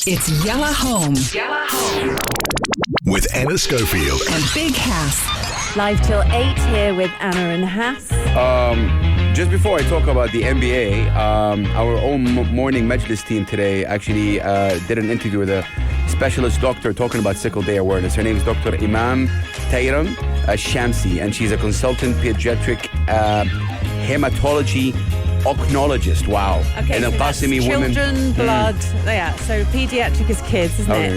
It's Yalla Home. Yalla Home. With Anna Schofield. And Big Hass. Live till 8 here with Anna and Hass. Just before I talk about the NBA, our own morning Majlis team today actually did an interview with a specialist doctor talking about sickle day awareness. Her name is Dr. Imam Tayram Shamsi, and she's a consultant pediatric hematology oncologist. Wow. Okay, and so that's children, blood. Yeah, so pediatric is kids, isn't it?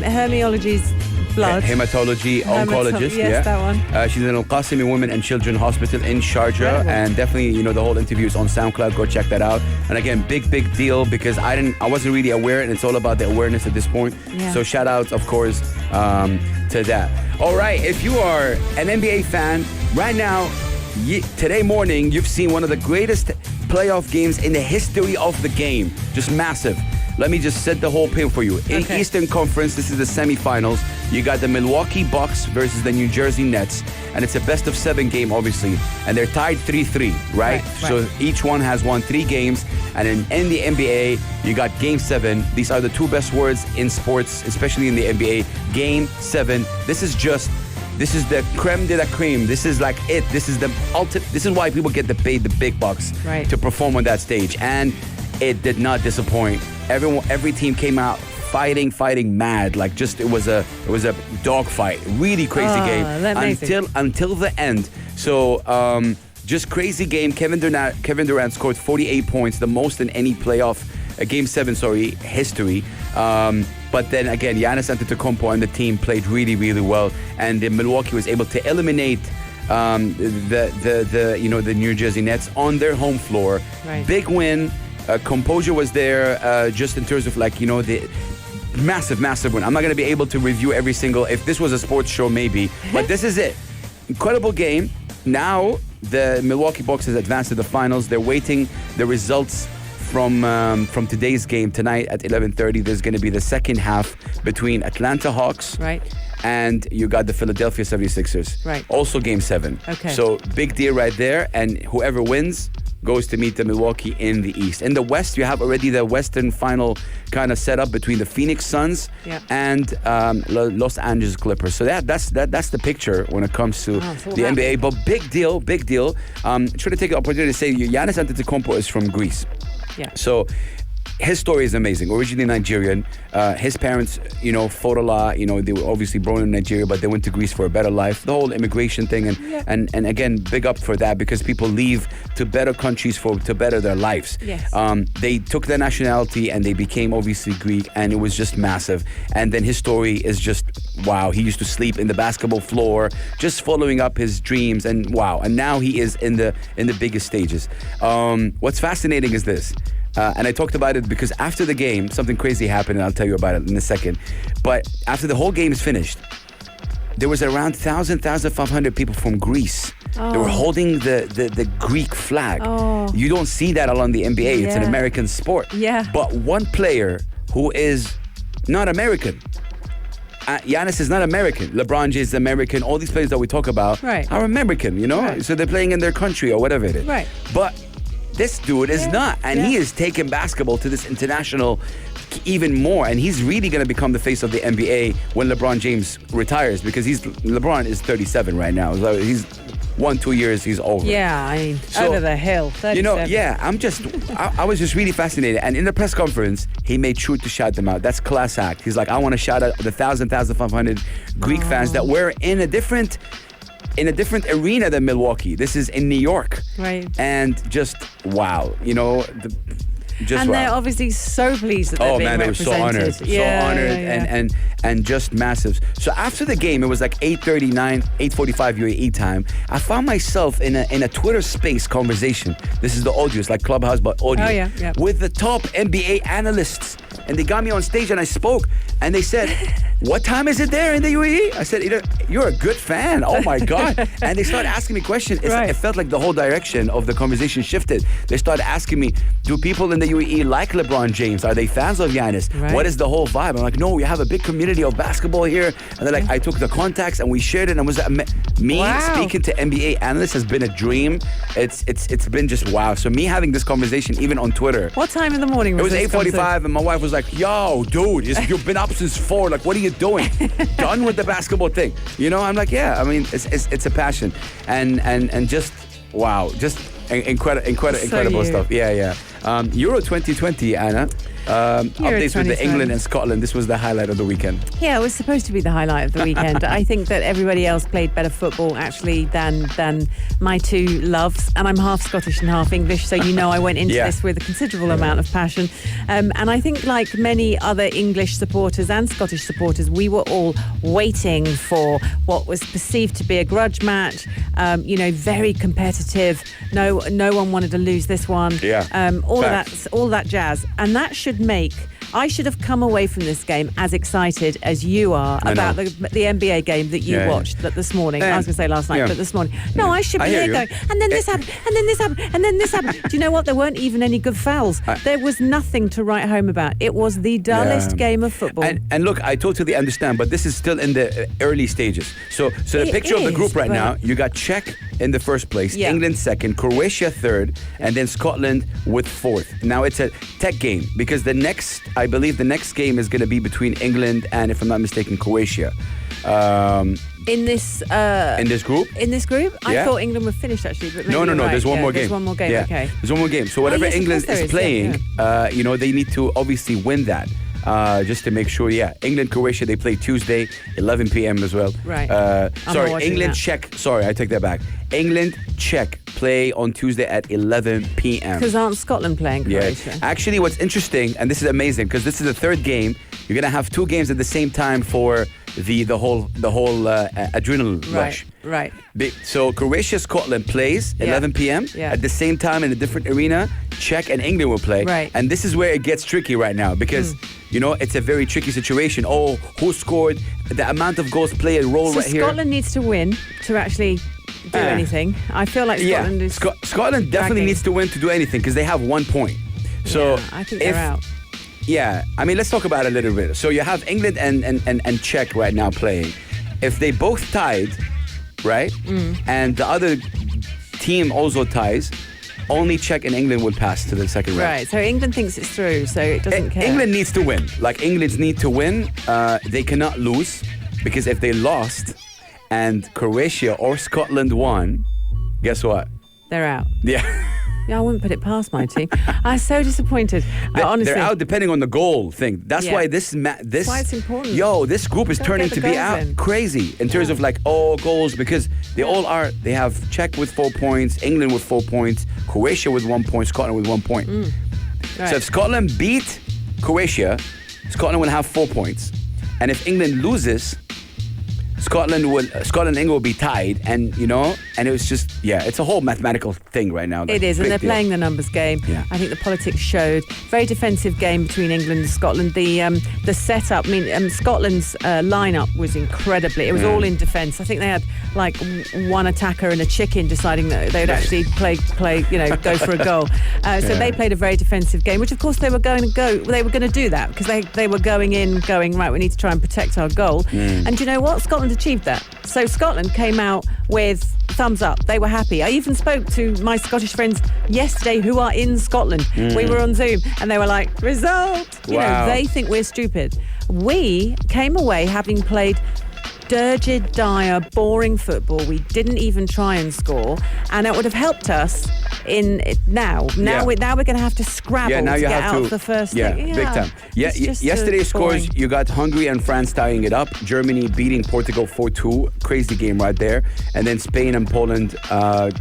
Hermiology's blood. Hematology oncologist. Yes, that one. She's in Al-Qasimi Women and Children Hospital in Sharjah. Incredible. And definitely, the whole interview is on SoundCloud. Go check that out. And again, big deal because I wasn't really aware, and it's all about the awareness at this point. Yeah. So shout out, of course, to that. All right, if you are an NBA fan, right now, today morning, you've seen one of the greatest playoff games in the history of the game. Just massive. Let me just set the whole pin for you. In Eastern Conference, this is the semifinals. You got the Milwaukee Bucks versus the New Jersey Nets. And it's a best-of-7 game, obviously. And they're tied 3-3, right? So each one has won 3 games. And in the NBA, you got Game 7. These are the 2 best words in sports, especially in the NBA. Game 7. This is the creme de la creme. This is like it. This is the ultimate. This is why people get paid the big bucks to perform on that stage. And it did not disappoint. Every team came out fighting mad. Like it was a dogfight. Really crazy game until the end. So just crazy game. Kevin Durant scored 48 points, the most in any playoff. Game 7, history. But then again, Giannis Antetokounmpo and the team played really well, and Milwaukee was able to eliminate the New Jersey Nets on their home floor. Right. Big win. Composure was there, just in terms of the massive win. I'm not going to be able to review every single. If this was a sports show, maybe, but this is it. Incredible game. Now the Milwaukee Bucks has advanced to the finals. They're waiting the results from today's game tonight at 11:30. There's going to be the second half between Atlanta Hawks and you got the Philadelphia 76ers. Right. Also Game 7. Okay. So big deal right there, and whoever wins goes to meet the Milwaukee in the East. In the West, you have already the Western final kind of set up between the Phoenix Suns and Los Angeles Clippers. So that's the picture when it comes to the NBA. But big deal. Trying to take the opportunity to say Giannis Antetokounmpo is from Greece. Yeah. So his story is amazing. Originally Nigerian. His parents, Fodola, they were obviously born in Nigeria, but they went to Greece for a better life. The whole immigration thing, and again, big up for that because people leave to better countries to better their lives. Yes. They took their nationality and they became obviously Greek, and it was just massive. And then his story is just wow. He used to sleep in the basketball floor, just following up his dreams, and wow. And now he is in the biggest stages. What's fascinating is this. And I talked about it because after the game, something crazy happened, and I'll tell you about it in a second. But after the whole game is finished, there was around 1,500 people from Greece. They were holding the Greek flag. You don't see that along the NBA. It's an American sport. Yeah. But one player who is not American. Giannis is not American. LeBron James is American. All these players that we talk about are American, Right. So they're playing in their country or whatever it is. Right. But this dude is not, and he is taking basketball to this international even more, and he's really going to become the face of the NBA when LeBron James retires, because LeBron is 37 right now. So he's 1-2 years, he's over. Yeah, I mean, over the hill. 37. I was just really fascinated, and in the press conference, he made sure to shout them out. That's class act. He's like, I want to shout out the 1,500 Greek fans that were in a different arena than Milwaukee. This is in New York. Right. And just wow, they're obviously so pleased that they're being represented. So honored, and just massive. So after the game, it was like 8:45 UAE time. I found myself in a Twitter space conversation. This is the audio. It's like Clubhouse, but audio. With the top NBA analysts. And they got me on stage and I spoke. And they said, what time is it there in the UAE? I said, you're a good fan. Oh my God. And they started asking me questions. It felt like the whole direction of the conversation shifted. They started asking me, do people in the UAE like LeBron James? Are they fans of Giannis? Right. What is the whole vibe? I'm like, no, we have a big community of basketball here. And they're like, I took the contacts and we shared it. And was me speaking to NBA analysts has been a dream. It's been just wow. So me having this conversation even on Twitter. What time in the morning was it? Was 8:45 and my wife was like, yo, dude, you've been up since 4. Like, what are you doing? Done with the basketball thing. I'm like, yeah, I mean, it's a passion. And just, wow, just incredible stuff. Yeah. Euro 2020, Anna. Updates with the England and Scotland. This was the highlight of the weekend. Yeah, it was supposed to be the highlight of the weekend. I think that everybody else played better football actually than my two loves. And I'm half Scottish and half English, so I went into this with a considerable amount of passion. And I think like many other English supporters and Scottish supporters, we were all waiting for what was perceived to be a grudge match. Very competitive. No one wanted to lose this one. All of that jazz. And that I should have come away from this game as excited as you are about the NBA game that you watched this morning. I was going to say last night, but this morning. No, I should be here going, and then this happened, and then this happened, and then this happened. Do you know what? There weren't even any good fouls. There was nothing to write home about. It was the dullest game of football. And look, I totally understand, but this is still in the early stages. So the picture of the group right now, you got Czech in the first place, England second, Croatia third, and then Scotland with fourth. Now it's a tech game because I believe the next game is going to be between England and, if I'm not mistaken, Croatia. In this group? In this group? I thought England were finished actually. But no. Right. There's one more game. There's one more game, okay. There's one more game. So whatever England is playing, they need to obviously win that. Just to make sure, England, Croatia, they play Tuesday, 11 p.m. as well. Right. Sorry, England, Czech. Sorry, I take that back. England, Czech play on Tuesday at 11 p.m. Because aren't Scotland playing Croatia? Actually, what's interesting, and this is amazing, because this is the third game, you're gonna have two games at the same time for the whole adrenaline rush. Right. So Croatia, Scotland plays 11 p.m. At the same time in a different arena. Czech and England will play. Right. And this is where it gets tricky right now because it's a very tricky situation. Oh, who scored? The amount of goals play a role right here. Scotland needs to win to actually do anything. I feel like Scotland is Scotland definitely needs to win to do anything because they have 1 point. So I think they're out. Yeah, I mean, let's talk about it a little bit. So you have England and Czech right now playing. If they both tied, right, and the other team also ties, only Czech and England will pass to the second round. Right, so England thinks it's through, so it doesn't care. England needs to win. Like, England need to win. They cannot lose because if they lost and Croatia or Scotland won, guess what? They're out. Yeah. Yeah, I wouldn't put it past my team. I'm so disappointed. Honestly, they're out depending on the goal thing. That's why this. That's why it's important. This group is turning to be out crazy in terms of goals because they all are. They have Czech with 4 points, England with 4 points, Croatia with 1 point, Scotland with 1 point. Right. So if Scotland beat Croatia, Scotland will have 4 points, and if England loses, Scotland and England will be tied, and it was just it's a whole mathematical thing right now. It is, and they're playing the numbers game. Yeah. I think the politics showed. Very defensive game between England and Scotland. The setup, Scotland's lineup was incredibly. It was all in defence. I think they had one attacker and a chicken deciding that they would actually play, go for a goal. So they played a very defensive game, which of course they were going to go. They were going to do that because they were going right. We need to try and protect our goal. And do you know what? Scotland achieved that. So Scotland came out with thumbs up. They were happy. I even spoke to my Scottish friends yesterday who are in Scotland. We were on Zoom and they were like, result! They think we're stupid. We came away having played turgid, dire, boring football. We didn't even try and score, and it would have helped us in now. Now we're going to have to scrabble to get out of the first thing. Big time. Yeah, yesterday's scores, you got Hungary and France tying it up, Germany beating Portugal 4-2, crazy game right there, and then Spain and Poland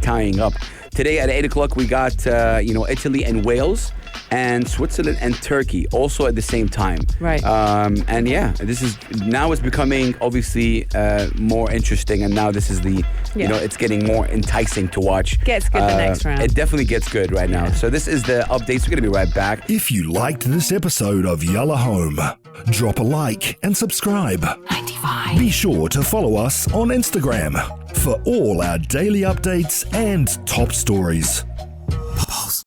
tying up. Today at 8 o'clock we got Italy and Wales, and Switzerland and Turkey also at the same time. Right. And this is now it's becoming obviously more interesting, and now this is the it's getting more enticing to watch. Gets good the next round. It definitely gets good right now. So this is the updates. We're going to be right back. If you liked this episode of Yalla Home, drop a like and subscribe. 95. Be sure to follow us on Instagram for all our daily updates and top stories.